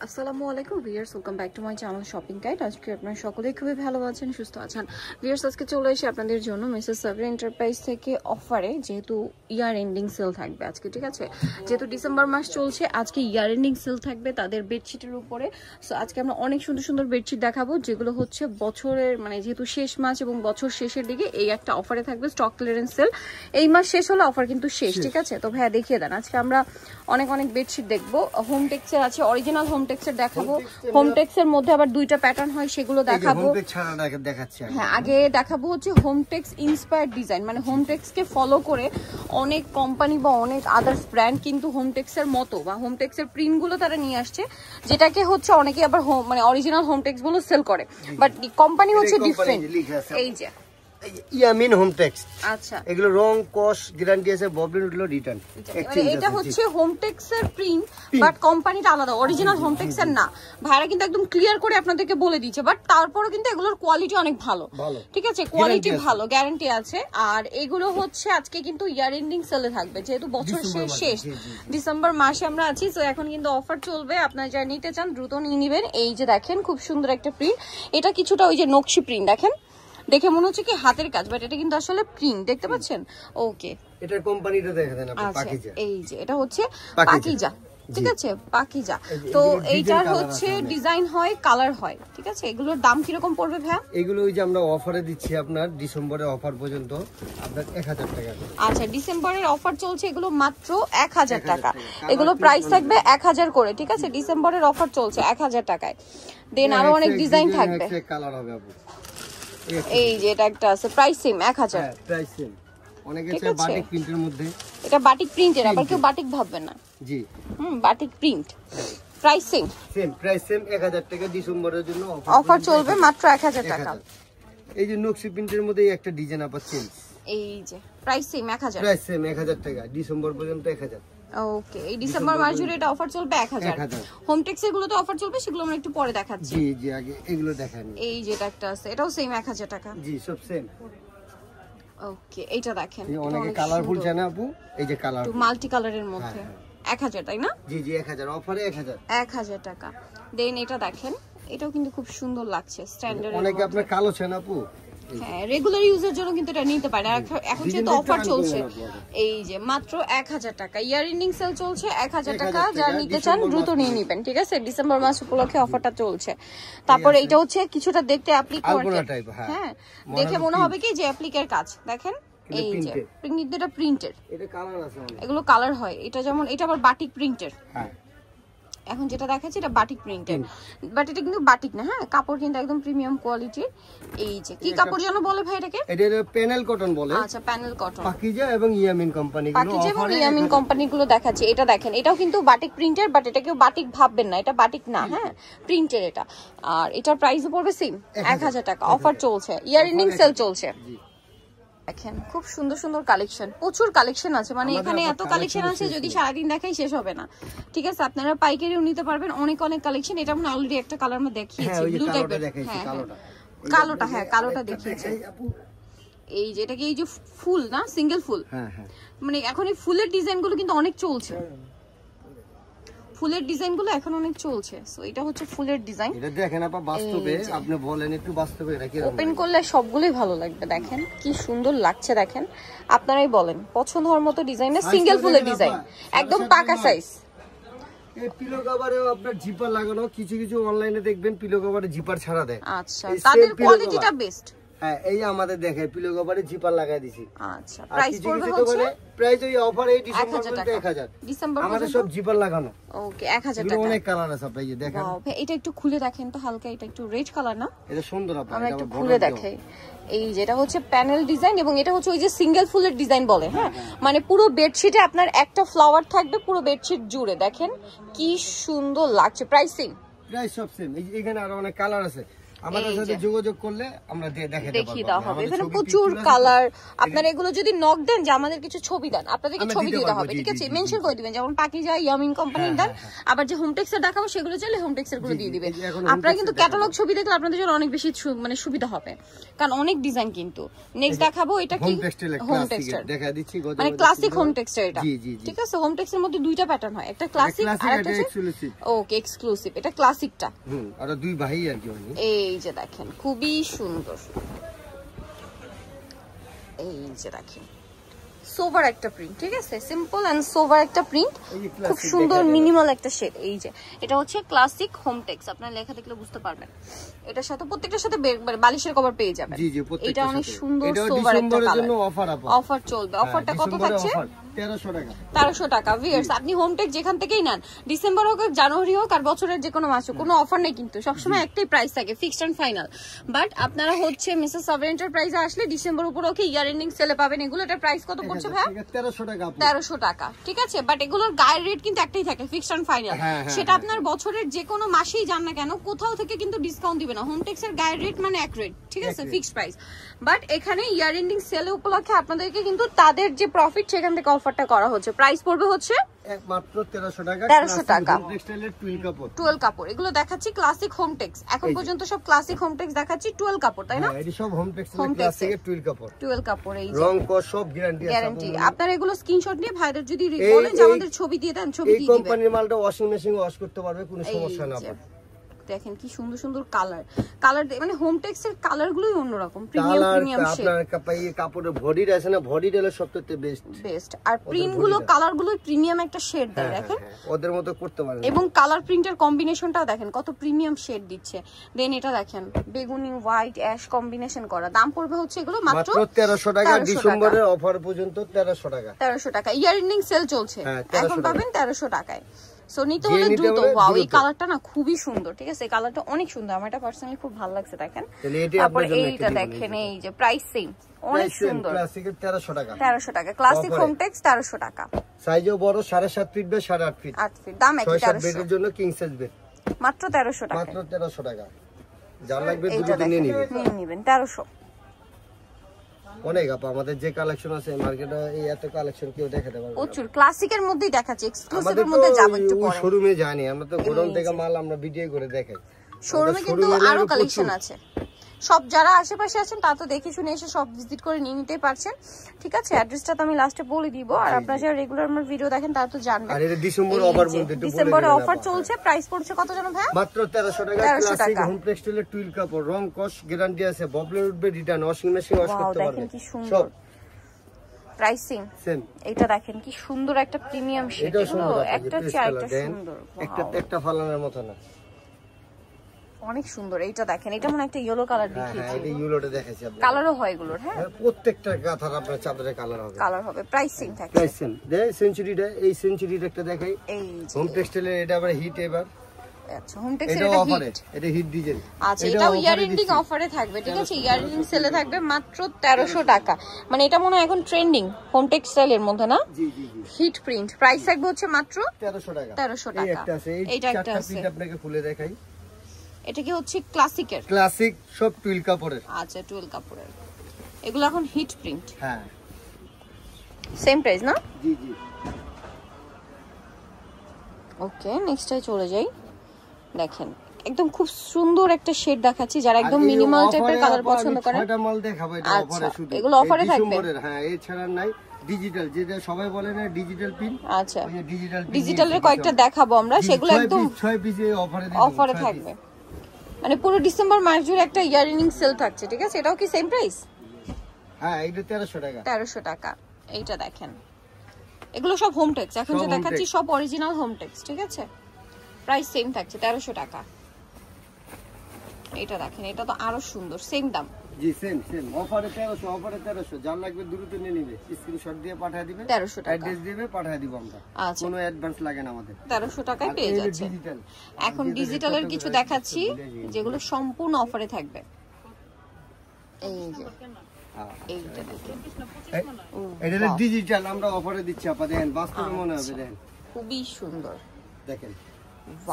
আসসালামু আলাইকুম viewers, welcome back to my channel shopping guide. আজকে আপনারা সকলেই খুবই ভালো আছেন, সুস্থ আছেন। ভিউয়ার্স, আজকে চলে এসে আপনাদের জন্য মিসেস সাবরিন এন্টারপ্রাইজ থেকে অফারে, যেহেতু ইয়ার এন্ডিং সেল থাকবে আজকে, ঠিক আছে, যেহেতু ডিসেম্বর মাস চলছে, আজকে ইয়ার এন্ডিং সেল থাকবে তাদের বেডশিটের উপরে। সো আজকে আমরা অনেক সুন্দর সুন্দর বেডশিট দেখাবো, যেগুলো হচ্ছে বছরের মানে যেহেতু শেষ মাস এবং বছর শেষের দিকে এই একটা অফারে থাকবে, স্টক ক্লিয়ারেন্স সেল। এই মাস শেষ হলে অফার কিন্তু শেষ, ঠিক আছে। তো ভাইয়া দেখিয়ে দেন, আজকে আমরা অনেক অনেক বেডশিট দেখবো। হোম টেক্সের আছে, অরিজিনাল হোম টেক্সের দেখাবো। হোম টেক্সের মধ্যে আবার দুইটা প্যাটার্ন হয়, সেগুলো দেখাবো। হ্যাঁ, আগে দেখাবো হচ্ছে হোম টেক্স ইন্সপায়ার্ড ডিজাইন, মানে হোম টেক্সকে ফলো করে অনেক কোম্পানি বা অনেক আদার্স ব্র্যান্ড কিন্তু হোম টেক্সের মতো বা হোম টেক্সের প্রিন্ট গুলো তারা নিয়ে আসছে, যেটাকে হচ্ছে অনেকে আবার মানে অরিজিনাল হোম টেক্স গুলো সেল করে, বাট কোম্পানি হচ্ছে ডিফারেন্ট। এই যে ইয়ামিন হোম টেক্স, আচ্ছা, এগুলো রং কস গ্যারান্টি আছে, প্রবলেম হলো রিটার্ন। এটা হচ্ছে হোম টেক্সের প্রিন্ট, বাট কোম্পানিটা আলাদা, অরিজিনাল হোম টেক্সের না। ভাইরা কিন্তু একদম ক্লিয়ার করে আপনাদেরকে বলে দিয়েছে, বাট তারপরে কিন্তু এগুলোর কোয়ালিটি অনেক ভালো, ঠিক আছে, কোয়ালিটি ভালো, গ্যারান্টি আছে। আর এগুলো হচ্ছে আজকে কিন্তু ইয়ার এন্ডিং সেলে থাকবে, যেহেতু বছর শেষ ডিসেম্বর মাসে আমরা আছি। তো এখন কিন্তু অফার চলবে, আপনারা যারা নিতে চান দ্রুত নিয়ে নেবেন। এই যে দেখেন, খুব সুন্দর একটা প্রিন্ট, এটা কিছুটা ওই যে নকশি প্রিন্ট, দেখেন, দেখে মনে হচ্ছে কি হাতের কাজ, বাট এটা কিন্তু আসলে প্রিন্ট, দেখতে পাচ্ছেন। ওকে, এটা কোম্পানিটা দেখে দেন আপনি, পাকিজা। এই যে এটা হচ্ছে পাকিজা, ঠিক আছে, পাকিজা। তো এইটার হচ্ছে ডিজাইন হয়, কালার হয়, ঠিক আছে। এগুলোর দাম কি রকম পড়বে ভাইয়া? এগুলো ওই যে আমরা অফারে দিচ্ছি আপনার ডিসেম্বরের অফার পর্যন্ত আপনার 1000 টাকা। আচ্ছা, ডিসেম্বরের অফার চলছে, এগুলো মাত্র 1000 টাকা। এগুলো প্রাইস থাকবে 1000 করে, ঠিক আছে। ডিসেম্বরের অফার চলছে 1000 টাকায়। দেন আরো অনেক ডিজাইন থাকবে, কালার হবে আপু। এই যে এটা একটা আছে, প্রাইস সেম 1000, প্রাইস সেম। অনেক আছে বাটিক প্রিন্টের মধ্যে, এটা বাটিক প্রিন্টের, আবার কেউ বাটিক ভাববে না, জি batik print. Price same price same 1000 টাকা। ডিসেম্বরের জন্য অফার চলবে মাত্র 1000 টাকা। এই যে নকশি প্রিন্টের মধ্যে একটা ডিজাইন আবার চেঞ্জ, এই যে প্রাইস সেম 1000, প্রাইস সেম 1000 টাকা, ডিসেম্বর পর্যন্ত 1000। ওকে, এই ডিসেম্বর মাস জুড়ে এটা অফার চলবে 1000। হোম টেক্স এগুলো তো অফার চলবে, সেগুলো আমরা একটু পরে দেখাচ্ছি। জি জি, আগে এগুলো দেখান। এই যেটা একটা আছে, এটাও সেম 1000 টাকা। জি, সব সেম। ওকে, এইটা দেখেন, অনেক কালারফুল চাই না আপু, এই যে কালার তো মাল্টি কালারের মধ্যে 1000, তাই না? জি জি, 1000 অফারে 1000 টাকা। দেন এটা দেখেন, এটাও কিন্তু খুব সুন্দর লাগছে, স্ট্যান্ডার্ড। অনেকে আপনার কালো চাই না আপু, হ্যাঁ, রেগুলার ইউজের জন্য কিন্তু এটা নিতে পারেন। এখন যেহেতু অফার চলছে, এই যে মাত্র 1000 টাকা, ইয়ার এন্ডিং সেল চলছে 1000 টাকা। যারা নিতে চান দ্রুত নিয়ে নেবেন, ঠিক আছে। ডিসেম্বর মাস উপলক্ষে অফারটা চলছে। তারপরে এটা হচ্ছে কিছুটা দেখতে অ্যাপ্লিক ওয়ার্ক, হ্যাঁ, দেখে মনে হবে কি যে অ্যাপ্লিকের কাজ, দেখেন। এই যে প্রিন্ট, এটা প্রিন্টের, এটা কালার আছে অনেক, এগুলো কালার হয়। এটা যেমন, এটা আবার বাটিক প্রিন্টের। হ্যাঁ, এখন যেটা দেখাচ্ছি এটা বাটিক প্রিন্টের, বাট এটা কিন্তু বাটিক না, হ্যাঁ, কাপড় কিন্তু একদম প্রিমিয়াম কোয়ালিটির। এই যে কি কাপড় যেন বলে ভাই এটাকে? এটা প্যানেল কটন বলে। আচ্ছা, প্যানেল কটন। পাকিজা এবং ইয়ামিন কোম্পানি গুলো, পাকিজা এবং ইয়ামিন কোম্পানি গুলো দেখাচ্ছি। এটা দেখেন, এটাও কিন্তু বাটিক প্রিন্টের, বাট এটা কেউ বাটিক ভাববেন না, এটা বাটিক না, হ্যাঁ, প্রিন্টের এটা। আর এটার প্রাইসও পড়বে সেম 1000 টাকা। অফার চলছে, ইয়ার এন্ডিং সেল চলছে। দেখেন, খুব সুন্দর সুন্দর কালেকশন, প্রচুর কালেকশন আছে, মানে এখানে এত কালেকশন আছে যদি সারাদিন দেখাই শেষ হবে না, ঠিক আছে। আপনারা পাইকারিও নিতে পারবেন, অনেক অনেক কালেকশন। এটা মানে অলরেডি একটা কালার আমরা দেখিয়েছি, ব্লু টাইপের, হ্যাঁ কালোটা, হ্যাঁ কালোটা দেখিয়েছি। এই যে এটাকে, এই যে ফুল না, সিঙ্গেল ফুল, হ্যাঁ হ্যাঁ, মানে এখন এই ফুলের ডিজাইন গুলো কিন্তু অনেক চলছে, ফুলের ডিজাইন গুলো এখন অনেক চলছে। সো এটা হচ্ছে ফুলের ডিজাইন। এটা দেখেন আপা, বাস্তবে আপনি বলেন একটু, বাস্তবে এটা কি ওপেন করলে সবগুলোই ভালো লাগবে। দেখেন কি সুন্দর লাগছে, দেখেন, আপনারাই বলেন পছন্দ হওয়ার মতো ডিজাইন, সিঙ্গেল ফুলের ডিজাইন, একদম পাকা সাইজ। এই পিলো কভারেও আপনার জিপার লাগানো, কিছু কিছু অনলাইনে দেখবেন পিলো কভারে জিপার ছাড়া দেয়। আচ্ছা, তাদের কোয়ালিটিটা বেস্ট। হ্যাঁ, এই আমাদের দেখে পিলো কভারে জিপার লাগাই দিছি। আচ্ছা, প্রাইস পড়বে হচ্ছে প্রাইস ওই অফার এই ডিসেম্বর পর্যন্ত 1000। ডিসেম্বর আমাদের সব জিপার লাগানো। ওকে, 1000 টাকা। অনেক কালার আছে আপনি এই দেখেন। ওয়াও, এটা একটু খুলে দেখেন তো, হালকা এটা একটু রেড কালার না? এটা সুন্দর আপা, আমরা একটু খুলে দেখাই। এই যেটা হচ্ছে প্যানেল ডিজাইন, এবং এটা হচ্ছে ওই যে সিঙ্গেল ফুলের ডিজাইন বলে, হ্যাঁ, মানে পুরো বেডশিটে আপনার একটা ফ্লাওয়ার থাকবে পুরো বেডশিট জুড়ে, দেখেন কি সুন্দর লাগছে। প্রাইসিং প্রাইস সব সেম। এখানে আরো অনেক কালার আছে, আমাদের সাথে যোগাযোগ করলে আমরা দেখিয়ে দেওয়া হবে। এখানে প্রচুর কালার, আপনারা এগুলো যদি নক দেন যে আমাদের কিছু ছবি দেন, আপনাদেরকে ছবি দিতে হবে, ঠিক আছে, মেনশন করে দিবেন, যেমন পাকিজা, ইয়ামিন কোম্পানির দেন। আবার যে হোমটেক্সের দেখাবো সেগুলো চাইলে হোমটেক্সের গুলো দিয়ে দিবেন। আপনারা কিন্তু ক্যাটালগ ছবি দেখলে আপনাদের জন্য অনেক বেশি মানে সুবিধা হবে, কারণ অনেক ডিজাইন কিন্তু। নেক্সট দেখাবো, এটা কি হোমটেক্সের দেখা দিচ্ছি, মানে ক্লাসিক হোমটেক্সের এটা, ঠিক আছে। হোমটেক্সের মধ্যে দুইটা প্যাটার্ন হয়, একটা ক্লাসিক আর একটা এক্সক্লুসিভ। ওকে, এক্সক্লুসিভ, এটা ক্লাসিকটা। আর দুই ভাই আর কি। এই যে দেখেন খুবই সুন্দর, এই যে দেখেন সোভার একটা প্রিন্ট, ঠিক আছে, সিম্পল এন্ড সোভার একটা প্রিন্ট, খুব সুন্দর মিনিমাল একটা শেড। এই যে এটা হচ্ছে ক্লাসিক হোমটেক্স, আপনারা লেখা দেখলে বুঝতে পারবেন। এটার সাথে প্রত্যেকটার সাথে বালিশের কভার পেয়ে যাবেন। এটা অনেক সুন্দর সোভার একটা কালার। অফার চলবে, অফারটা কত থাকছে? 1300 টাকা। ভিউয়ার্স, আপনি হোমটেক্স যেখান থেকেই নেন, ডিসেম্বর হোক, জানুয়ারি হোক, আর বছরের যে কোনো মাস হোক, কোনো অফার নেই কিন্তু, সবসময় একটাই প্রাইস থাকে, ফিক্সড এন্ড ফাইনাল। বাট আপনারা হচ্ছে মিসেস সাবরিন এন্টারপ্রাইজে আসলে ডিসেম্বর উপর ওকে ইয়ার এন্ডিং সেলে পাবেন এগুলো। এটার প্রাইস কত পড়ছে ভাই? 1300 টাকা, ঠিক আছে। বাট এগুলোর গায়ের রেট কিন্তু একটাই থাকে, ফিক্সড এন্ড ফাইনাল। সেটা আপনার বছরের যে কোনো মাসেই যান না কেন, কোথাও থেকে কিন্তু ডিসকাউন্ট দিবে না। হোমটেক্স এর গায়ের রেট মানে এক রেট, ঠিক আছে, ফিক্সড প্রাইস। বাট এখানে ইয়ার এন্ডিং সেল উপলক্ষে আপনাদেরকে কিন্তু তাদের যে প্রফিট সেখান থেকে অফারটা করা হচ্ছে। প্রাইস পড়বে হচ্ছে মাত্র 1300 টাকা। 1300 টাকা। টেক্সটাইলের 12 কাপড়, 12 কাপড়। এগুলো দেখাচ্ছি ক্লাসিক হোমটেক্স, এখন পর্যন্ত সব ক্লাসিক হোমটেক্স দেখাচ্ছি 12 কাপড়, তাই না? হ্যাঁ, এই সব হোমটেক্সের ক্লাসিকের 12 কাপড়। 12 কাপড়, এই যে রং কস সব গ্যারান্টি। আপনারা এগুলো স্ক্রিনশট নিয়ে ভাইদের যদি বলেন যে আমাদের ছবি দিয়ে দেন, ছবি দিয়ে দিবেন। এই কোম্পানির মালটা ওয়াশিং মেশিনে ওয়াশ করতে পারবে, কোনো সমস্যা না হবে। দেখেন কি সুন্দর সুন্দর কালার, মানে হোমটেক্স এর কালার গুলোই অন্যরকম, প্রিমিয়াম শেড। আপনার কাপড়ের বডি আছে না, বডি হলো সবথেকে বেস্ট। আর প্রিন্ট গুলো, কালার গুলো প্রিমিয়াম একটা শেড দেয়, দেখেন ওদের মতো করতে পারেন। এবং কালার প্রিন্টের কম্বিনেশনটাও দেখেন কত প্রিমিয়াম শেড দিচ্ছে। দেন এটা দেখেন বেগুনি, হোয়াইট, অ্যাশ কম্বিনেশন করা। দাম পড়বে হচ্ছে এগুলো মাত্র 1300 টাকা। ডিসেম্বরের অফার পর্যন্ত 1300 টাকা। 1300 টাকা। ইয়ার এন্ডিং সেল চলছে, এখন পাবেন 1300 টাকায়। সো নিতে হলে দ্রুত। ওয়াও, এই কালারটা না খুবই সুন্দর, ঠিক আছে, এই কালারটা অনেক সুন্দর, আমার এটা পার্সোনালি খুব ভালো লাগছে। দেখেন তারপর এইটা দেখেন, এই যে প্রাইস সেম, অনেক সুন্দর। ক্লাসিকের 1300 টাকা। 1300 টাকা ক্লাসিক হোমটেক্স, 1300 টাকা। সাইজও বড়, 7.5 ফিট বাই 8.5 ফিট। 8 ফিট। দাম একই 1300। বেডের জন্য কিং সাইজ বেড মাত্র 1300 টাকা। মাত্র 1300 টাকা। যার লাগবে দুটো নিয়ে নেবেন 1300। অনেক আপা আমাদের যে কালেকশন আছে মার্কেটে, এই এত কালেকশন কেউ দেখাতে পারবে না। প্রচুর ক্লাসিকের মধ্যেই দেখাচ্ছি, এক্সক্লুসিভের মধ্যে যাব একটু পরে। শোরুমে জানি আমরা, তো গোডাউন থেকে মাল আমরা ভিডিও করে দেখাই। শোরুমে কিন্তু আরো কালেকশন আছে, সব যারা আশেপাশে আছেন তা তো দেখে শুনে এসে সব ভিজিট করে নিয়ে নিতে পারছেন, ঠিক আছে। অ্যাড্রেসটা তো আমি লাস্টে বলে দিব, আর আপনারা যারা রেগুলার আমার ভিডিও দেখেন তারা তো জানবেন। আর এটা ডিসেম্বর অফার বলতে একটু বলে ডিসেম্বরে অফার চলছে। প্রাইস পড়ছে কত জানো ভাই? মাত্র 1300 টাকা। ক্লাসিক হোম টেক্সটাইলের 12 কাপড়, রং কস গ্যারান্টি আছে, ববলের উঠবে, রিটার্ন, ওয়াশিং মেশিন ওয়াশ করতে পারবে। দেখেন কি সুন্দর প্রাইসিং। সেম এটা দেখেন কি সুন্দর একটা প্রিমিয়াম শেড, একটা চারটা সুন্দর, একটা ফালানোর মতো না, অনেক সুন্দর। এইটা দেখেন, এটা মনে একটা ইয়েলো কালার দেখিয়েছি। এটা ইয়েলোটা দেখাইছি আপনাদের। কালারও হয় এগুলোর, হ্যাঁ প্রত্যেকটা কাঁথার আপনার চাদরে কালার হবে। প্রাইসিং থাকে। প্রাইসিং দে সেঞ্চুরিটা, এই সেঞ্চুরিটা একটা দেখাই, এই হোম টেক্সটাইলের। এটা আবার হিট এবার। আচ্ছা, হোম টেক্সটাইল এটা হিট, এটা হিট ডিজাইন। আচ্ছা, এটাও ইয়ার এন্ডিং অফারে থাকবে, ঠিক আছে। ইয়ার এন্ডিং সেলে থাকবে মাত্র 1300 টাকা। মানে এটা মনে হয় এখন ট্রেন্ডিং হোম টেক্সটাইলের মধ্যে, না? জি জি জি। Heat print. প্রাইস থাকবে হচ্ছে মাত্র 1300 টাকা। 1300 টাকা। এই একটা আছে, এই চারটা প্রিন্ট আপনাকে খুলে দেখাই। এটা কি হচ্ছে ক্লাসিকের? ক্লাসিক সব 12 কাপড়ের। আচ্ছা, 12 কাপড়ের। এগুলো এখন হিট প্রিন্ট। হ্যাঁ, সেম প্রাইস না? জি জি। ওকে, নেক্সটে চলে যাই। দেখেন একদম খুব সুন্দর একটা শেড দেখাচ্ছি, যারা একদম মিনিমাল টাইপের কালার পছন্দ করেন। এটা মাল দেখাবো, এটা অফারে শুধু। এগুলো অফারে থাকবে। হ্যাঁ, এই ছাড়া নাই। ডিজিটাল, যেটা সবাই বলে না ডিজিটাল পিন। আচ্ছা, ওই ডিজিটাল ডিজিটালের কয়েকটা দেখাবো আমরা, সেগুলো একদম 6 পিসে অফারে থাকবে। মানে পুরো ডিসেম্বর মাস জুড়ে একটা ইয়ার এন্ডিং সেল থাকছে, ঠিক আছে। এটাও কি সেম প্রাইস? হ্যাঁ, এটা 1300 টাকা। 1300 টাকা। এইটা দেখেন, এগুলো সব হোম টেক্স, এখন যে দেখাচ্ছি সব অরিজিনাল হোম টেক্স, ঠিক আছে। প্রাইস সেম থাকছে 1300 টাকা। এটা দেখেন, এটা তো আরো সুন্দর, সেম দাম। জি, সেম অফারে 1300। যার লাগবে দ্রুত নিয়ে নিবে, স্ক্রিনশট দিয়ে পাঠিয়ে দিবে, 1300 টাকা অ্যাড্রেস দিবে, পাঠিয়ে দিব আমরা। আচ্ছা, কোনো অ্যাডভান্স লাগে না আমাদের। 1300 টাকায় পেয়ে যাচ্ছে। এখন ডিজিটালের কিছু দেখাচ্ছি যেগুলো সম্পূর্ণ অফারে থাকবে। এই যে এইটা দেখেন, এটা ডিজিটাল আমরা অফারে দিচ্ছি আপা, দেখেন বাস্তবে মনে হবে। দেখেন খুবই সুন্দর, দেখেন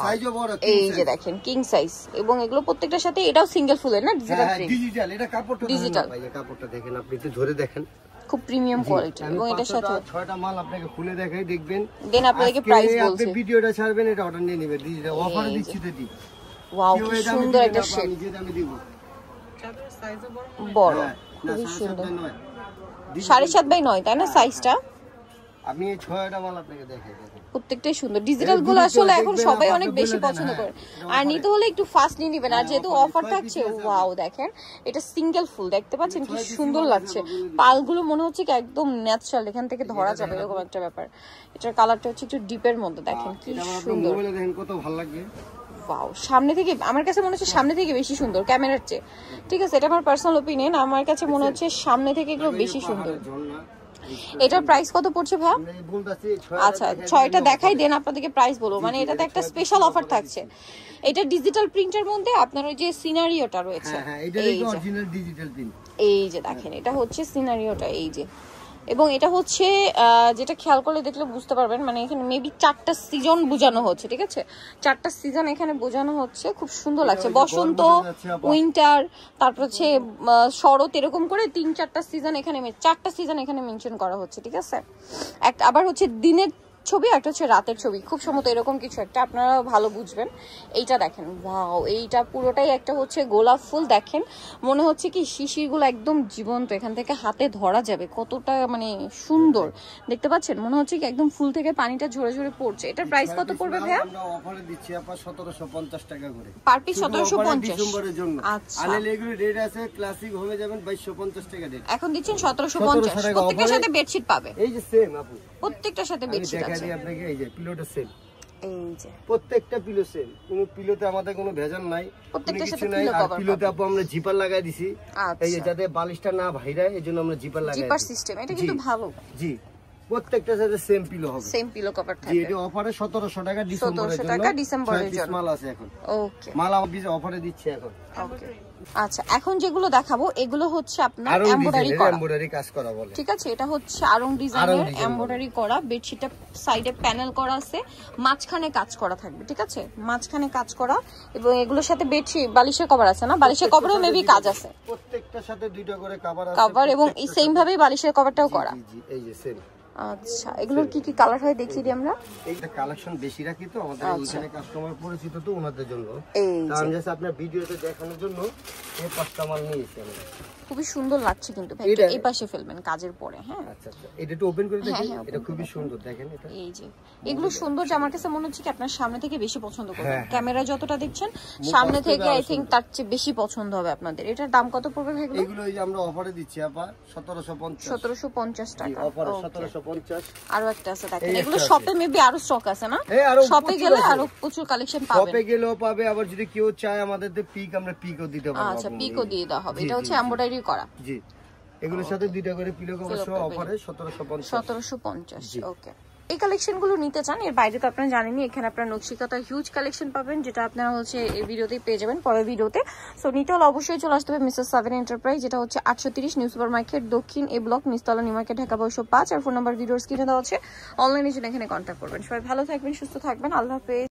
সাইজও বড়, এই যে দেখেন কিং সাইজ, এবং এগুলো প্রত্যেকটার সাথে এটাও সিঙ্গেল ফুলের না, ডিজিটাল প্রিন্ট। ডিজিটাল, এটা কাপড়টা ডিজিটাল, ভাই কাপড়টা দেখেন, আপনি একটু ধরে দেখেন, খুব প্রিমিয়াম কোয়ালিটি। এবং এটার সাথে 6টা মাল আপনাকে খুলে দেখাই, দেখবেন, দেন আপনাদেরকে প্রাইস বলছি। আপনি ভিডিওটা ছাড়বেন, এটা অর্ডার নিয়ে নেবেন, ডিজিটাল অফারে দিচ্ছি তো দি। ওয়াও, কি সুন্দর একটা শেড, নিজে দামে দিব, সাইজও বড়, খুবই সুন্দর। 7.5 বাই 9 তাই না সাইজটা? আমি এই 6টা মাল আপনাকে দেখাই, প্রত্যেকটাই সুন্দর। ডিজিটাল গুলো আসলে এখন সবাই অনেক বেশি পছন্দ করে, আর নিতে হলে একটু ফাস্ট নিয়ে নেবেন। আর যেহেতু অফার থাকছে, ওয়াও দেখেন এটা সিঙ্গেল ফুল, দেখতে পাচ্ছেন কি সুন্দর লাগছে। পালগুলো মনে হচ্ছে কি একদম ন্যাচারাল, এখান থেকে ধরা যাবে এরকম একটা ব্যাপার। এটার কালারটা হচ্ছে একটু ডিপের মধ্যে, দেখেন কি সুন্দর, দেখেন কত ভালো লাগে। ওয়াও, সামনে থেকে আমার কাছে মনে হচ্ছে সামনে থেকে বেশি সুন্দর ক্যামেরার চেয়ে। ঠিক আছে, এটা আমার পার্সোনাল ওপিনিয়ন, আমার কাছে মনে হচ্ছে সামনে থেকে এগুলো বেশি সুন্দর। এটার প্রাইস কত পড়ছে ভাইয়া? আচ্ছা 6টা দেখাই, দেন আপনাদেরকে প্রাইস বলবো। মানে এটাতে একটা স্পেশাল অফার থাকছে। এটা ডিজিটাল প্রিন্টের মধ্যে আপনার ওই যে সিনারিওটা রয়েছে, এই যে দেখেন এটা হচ্ছে সিনারিওটা, এই যে। এবং এটা হচ্ছে যেটা খেয়াল করলে দেখলে বুঝতে পারবেন, মানে এখানে মেবি 4টা সিজন বোঝানো হচ্ছে। ঠিক আছে, 4টা সিজন এখানে বোঝানো হচ্ছে, খুব সুন্দর লাগছে। বসন্ত, উইন্টার, তারপর হচ্ছে শরৎ, এরকম করে 3-4টা সিজন এখানে, 4টা সিজন এখানে মেনশন করা হচ্ছে। ঠিক আছে, একটা আবার হচ্ছে দিনের ছবি, একটা হচ্ছে রাতের ছবি, খুব সম্ভবত এরকম কিছু একটা, আপনারা ভালো বুঝবেন। এইটা দেখেন, ওয়াও, এইটা পুরোটাই একটা হচ্ছে গোলাপ ফুল, দেখেন মনে হচ্ছে কি শিশিরগুলো একদম জীবন্ত, এখান থেকে হাতে ধরা যাবে, কতটা মানে সুন্দর দেখতে পাচ্ছেন। মনে হচ্ছে কি একদম ফুল থেকে পানিটা ঝরে ঝরে পড়ছে। এটার প্রাইস কত পড়বে ভাইয়া? আমরা অফারে দিচ্ছি আপা 1750 টাকা করে পার পিস। 1750 ডিসেম্বরের জন্য। আচ্ছা, আলে এগুলো রেট আছে, ক্লাসিক হয়ে যাবেন 2250 টাকা রেট। এখন দিচ্ছেন 1750। প্রত্যেকটার সাথে বেডশিট পাবে, এই যে সেম আপু, প্রত্যেকটার সাথে বেডশিট আছে। আপনাকে এই যে পিলোটা সেম, এই যে প্রত্যেকটা পিলো সেম, কোনো পিলোতে আমাদের কোনো ভেজাল নাই, প্রত্যেকটার সাথে কিছু নাই। আর পিলোতে আপু আমরা জিপার লাগাই দিছি, এই যে যাতে বালিশটা না ভাইরায়, এজন্য আমরা জিপার লাগাই দিছি। জিপার সিস্টেম, এটা কিন্তু ভালো। জি, প্রত্যেকটার সাথে সেম পিলো হবে, সেম পিলো কভার থাকবে। জি, এটা অফারে 1700 টাকা ডিসেম্বরের জন্য। 1700 টাকা ডিসেম্বরের জন্য মাল আছে এখন। ওকে, মাল আমরা অফারে দিচ্ছি এখন। ওকে, আচ্ছা এখন যেগুলো দেখাবো এগুলো হচ্ছে আপনার এমব্রয়ডারি করা, এমব্রয়ডারি কাজ করা বলে। ঠিক আছে, এটা হচ্ছে আরং ডিজাইনের এমব্রয়ডারি করা। বেডশিটটা সাইডে প্যানেল করা আছে, মাঝখানে কাজ করা থাকবে। ঠিক আছে, মাঝখানে কাজ করা, এবং এগুলোর সাথে বেডশিট বালিশের কভার আছে না, বালিশের কভারও মেবি কাজ আছে, প্রত্যেকটার সাথে দুইটা করে কভার আছে, কভার, এবং এই সেম ভাবেই বালিশের কভারটাও করা। জি, এই যে সেম। আচ্ছা, এগুলোর কি কি কালার হয় দেখিয়ে দিই আমরা। এইটা কালেকশন বেশি রাখি তো আমাদের এইখানে কাস্টমার পরিচিত তো ওনাদের জন্য, এই কারণ জাস্ট আপনার ভিডিওতে দেখানোর জন্য এই 5টা মাল নিয়েছি আমরা। খুবই সুন্দর লাগছে কিন্তু ভাই, এই পাশে ফেলবেন কাজের পরে। হ্যাঁ, আচ্ছা আচ্ছা, এটা একটু ওপেন করে দেখেন, এটা খুবই সুন্দর, দেখেন এটা। এই যে এগুলো সুন্দর, যে আমার কাছে মনে হচ্ছে কি আপনার সামনে থেকে বেশি পছন্দ করবেন। ক্যামেরা যতটা দেখছেন সামনে থেকে আই থিংক তার চেয়ে বেশি পছন্দ হবে আপনাদের। এটার দাম কত পড়বে ভাই? এগুলো এই যে আমরা অফারে দিচ্ছি আপা 1750। 1750 টাকা অফারে 1750। আরো একটা আছে দেখেন, এগুলো শপে মেবি আরো স্টক আছে না, শপে গেলে আরো প্রচুর কালেকশন পাবেন। শপে গেলেও পাবে, আবার যদি কেউ চায় আমাদের পিক, আমরা পিকও দিতে পারবো। আচ্ছা, পিকও দিয়ে দেওয়া হবে। এটা হচ্ছে এমব্রয়ডারি করা। জি, এগুলোর সাথে দুইটা করে পিলো কভার সহ অফারে 1750। 1750, ওকে। এই কালেকশনগুলো নিতে চান, এর বাইরে তো আপনারা জানেনই, এখানে আপনারা নকশিকাতা হিউজ কালেকশন পাবেন, যেটা আপনারা হচ্ছে এই ভিডিওতেই পেয়ে যাবেন, পরের ভিডিওতে। সো নিতে হলে অবশ্যই চলে আসতে হবে মিসেস সাভেন এন্টারপ্রাইজ, যেটা হচ্ছে 830 নিউ সুপার মার্কেট, দক্ষিণ এ ব্লক, নিচতলা, নিউ মার্কেট, ঢাকা 1205। আর ফোন নাম্বার ভিডিওর স্ক্রিনে দেওয়া আছে, অনলাইনে জন্য এখানে কন্ট্যাক্ট করবেন। সবাই ভালো থাকবেন, সুস্থ থাকবেন, আল্লাহ হাফেজ।